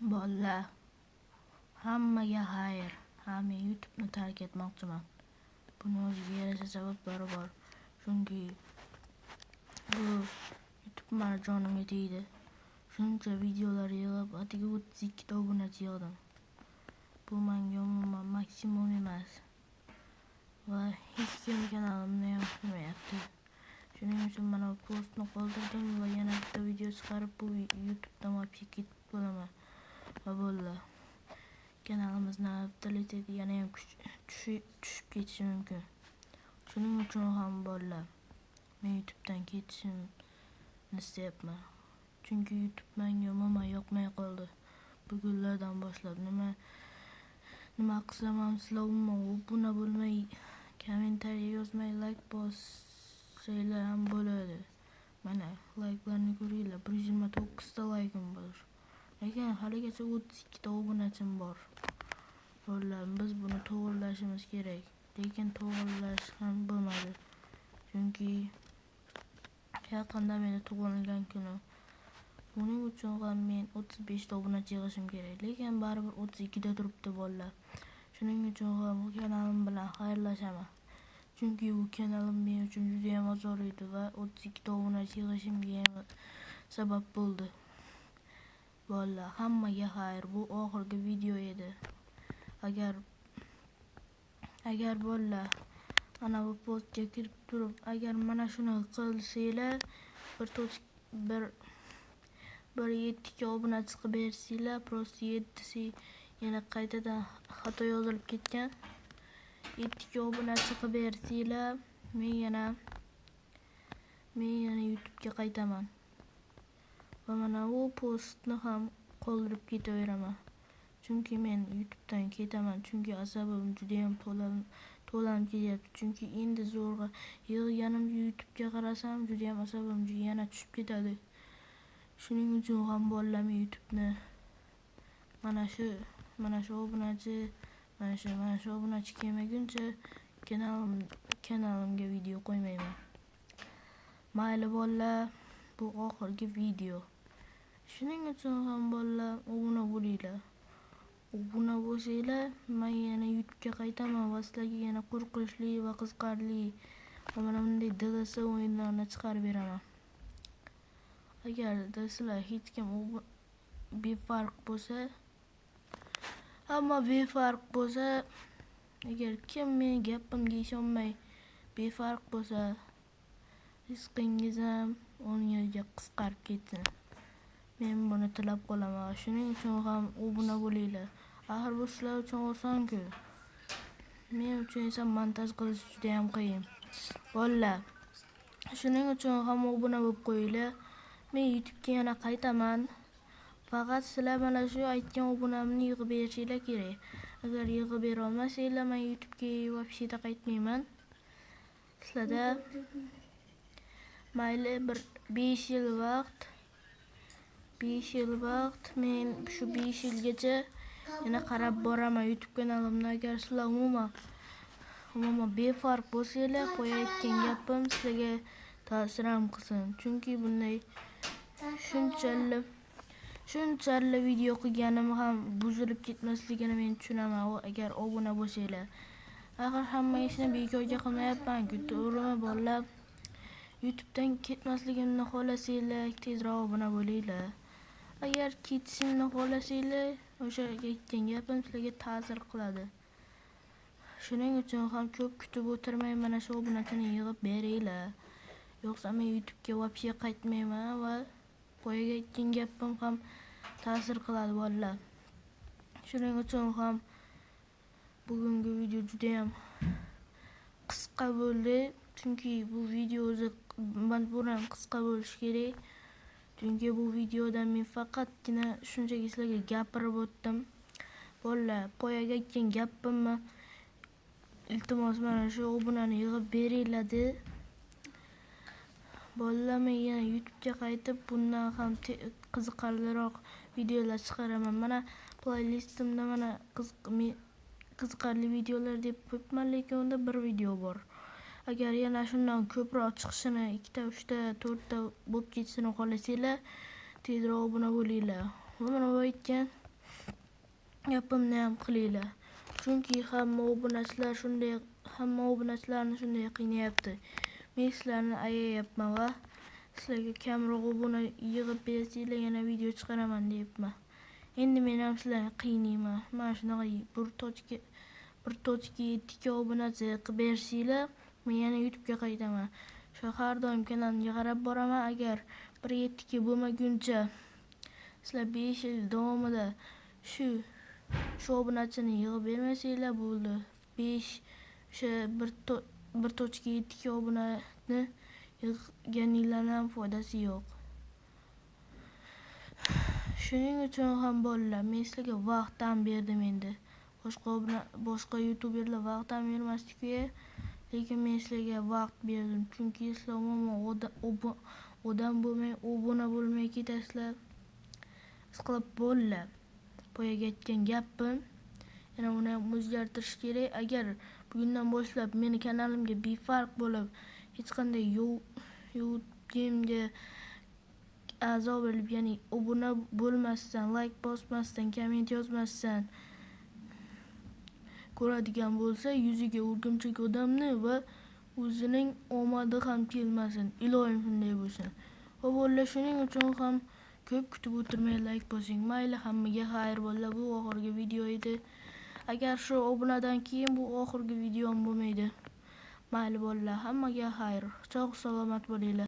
Bolalar, hammaga xayr. Men YouTube'ni tark etmoqchiman. Buni o'ziga yarasha sabablari bor. Chunki bu YouTube meni jonimga tegdi. Shuncha videolar yig'ib, atigi 32 ta obunachi yig'dim. Bu menga umuman maksimum emas. Va hech kim kanalimni ham ko'rmayapti. Shuning uchun mana bu postni qoldirdim va yana bitta video chiqarib bu YouTube'dan olib ketib bo'laman. Va bolalar, kanalimizni avtoritet yana ham tushib ketishi mumkin. Shuning uchun ham bolalar, men YouTube'dan ketishimni istayapman. Chunki YouTube menga umuman yoqmay qoldi. Bugunlardan boshlab nima qilsam ham sizlar umuman obuna bo'lmay, kommentariy yozmay, like bossanglar ham bo'ladi. Mana like'larni ko'ringlar, 129 ta like'im bor. Lekin haligacha 32 ta obunachim bor. Bolalar, biz buni to'g'rilashimiz kerak. Lekin to'g'rilash ham bo'lmadi. Chunki yaqinda meni tug'ilgan kunim. Buning uchun ham men 35 ta obunachi yig'ishim kerak. Lekin baribir 32 da turibdi bolalar. Shuning uchun ham kanalim bilan xayrlashaman. Chunki bu kanalim men uchun juda ham ozor edi va 32 ta obunachi yig'ishimga ham sabab bo'ldi. Bolalar, hammaga xayr. Bu oxirgi video edi. Agar bolalar mana bu postga kirib turib, agar mana shuni qilsanglar, bir 7 ta obunachi qilib bersanglar, prosta 7si yana qaytadan xato yozilib ketgan. 7 ta obunachi qilib bersanglar, men yana YouTube'ga qaytaman. Va mana bu postni ham qoldirib ketaveraman. Chunki men YouTube'dan ketaman. Chunki asabim juda ham to'lanib kelyapti. Chunki endi zo'rg'a yig'ganimni YouTube'ga qarasam, juda ham asabim yana tushib ketadi. Shuning uchun ham bolalar, men YouTube'ni mana shu obunachi kelmaguncha kanalimga video qo'ymayman. Mayli bolalar, bu oxirgi video. Shuning uchun ham bolalar, obuna bo'linglar. Obuna bo'lsanglar, men yana YouTube'ga qaytaman va sizlarga yana qo'rqinchli va qiziqarli va mana bunday DLC o'yinlarni chiqarib beraman. Agarda sizlar hech kim befarq bo'lsa, agar kim meni gapimga ishonmay befarq bo'lsa, rizqingiz ham 10 yilga qisqarib ketsin. Men buni tilab qolaman. Shuning uchun ham obuna bo'linglar. Axir bu sizlar uchun oson-ku. Men uchun esa montaj qilish juda ham qiyin. Bolalar, shuning uchun ham obuna bo'lib qo'yinglar. Men YouTube'ga yana qaytaman. Faqat sizlar mana shu aytgan obunamni yig'ib berishinglar kerak. Agar yig'ib bera olmasanglar, men YouTube'ga вообще qaytmayman. Sizlarda mayli bir 5 yil vaqt, men shu 5 yilgacha yana qarab boraman YouTube kanalimni. Agar sizlar umuman befarq bo'lsanglar, qo'yayotgan gapim sizlarga ta'sir ham qilsin. Chunki bunday shunchalik video qilganim ham buzilib ketmasligini men tushunaman. Agar obuna bo'lsanglar, axir hamma ishni bekorga qilmayapman-ku, to'g'rimi bolalar? YouTube'dan ketmasligimni xohlasanglar, tezroq obuna bo'linglar. Agar ketishimni xohlasanglar, o'sha aytgan gapim sizlarga ta'sir qiladi. Shuning uchun ham ko'p kutib o'tirmay mana shu obunachini yig'ib beringlar. Yo'qsa men YouTube'ga вообще qaytmayman va qo'yaga aytgan gapim ham ta'sir qiladi bolalar. Shuning uchun ham bugungi video juda ham qisqa bo'ldi. Chunki bu video o'zi majburan qisqa bo'lishi kerak. Chunki bu videoda men faqatgina shunchaki sizlarga gapirib o'tdim. Bolalar, qo'yaga aytgan gapimni iltimos mana shu obunani yig'ib beringlar-de. Bolalar, men yana YouTube'ga qaytib bundan ham qiziqarliroq videolar chiqaraman. Mana playlistimda mana qiziqarli videolar deb qo'yibman, lekin unda bir video bor. Agar yana shundan ko'proq chiqishini, 2 ta, 3 ta, 4 ta bo'lib ketishini xohlasanglar, tezroq obuna bo'linglar. Va mana bu aytgan gapimni ham qilinglar. Chunki hamma obunachilarni shunday qiynayapti. Men sizlarni ayayapman va sizlarga kamroq obuna yig'ib bersanglar yana video chiqaraman deyapman. Endi men ham sizlarni qiynayman. Mana shunaqa 1.7k obunachi qilib bersanglar, men yana YouTube'ga qaytaman. Shu har doim kanalimga qarab boraman. Agar 1.7k bo'lmaguncha sizlar 5 yil davomida shu obunachini yig'ib bermasanglar bo'ldi. 1.7k obunani yig'ganinglarning ham foydasi yo'q. Shuning uchun ham bolalar, men sizlarga vaqt ham berdim endi. Boshqa youtuberlar vaqt ham bermasdi-ku, lekin men sizlarga vaqt berdim. Chunki sizlar odam bo'lmay, obuna bo'lmay ketasizlar. Siqilib bolalar. Boyaga aytgan gapim yana uni ham o'zgartirish kerak. Agar bugundan boshlab meni kanalimga befarq bo'lib, hech qanday YouTube'ga a'zo bo'lib, ya'ni obuna bo'lmasdan, like bosmasdan, komment yozmasdan ko'radigan bo'lsa, yuziga o'rgimchak odamni va o'zining omadi ham kelmasin. Iloyim shunday bo'lsin. Va bolalar, shuning uchun ham ko'p kutib o'tirmay like bosing. Mayli, hammaga xayr bolalar. Bu oxirgi video edi. Agar shu obunadan keyin bu oxirgi videom bo'lmaydi. Mayli bolalar, hammaga xayr. Sog' salomat bo'linglar.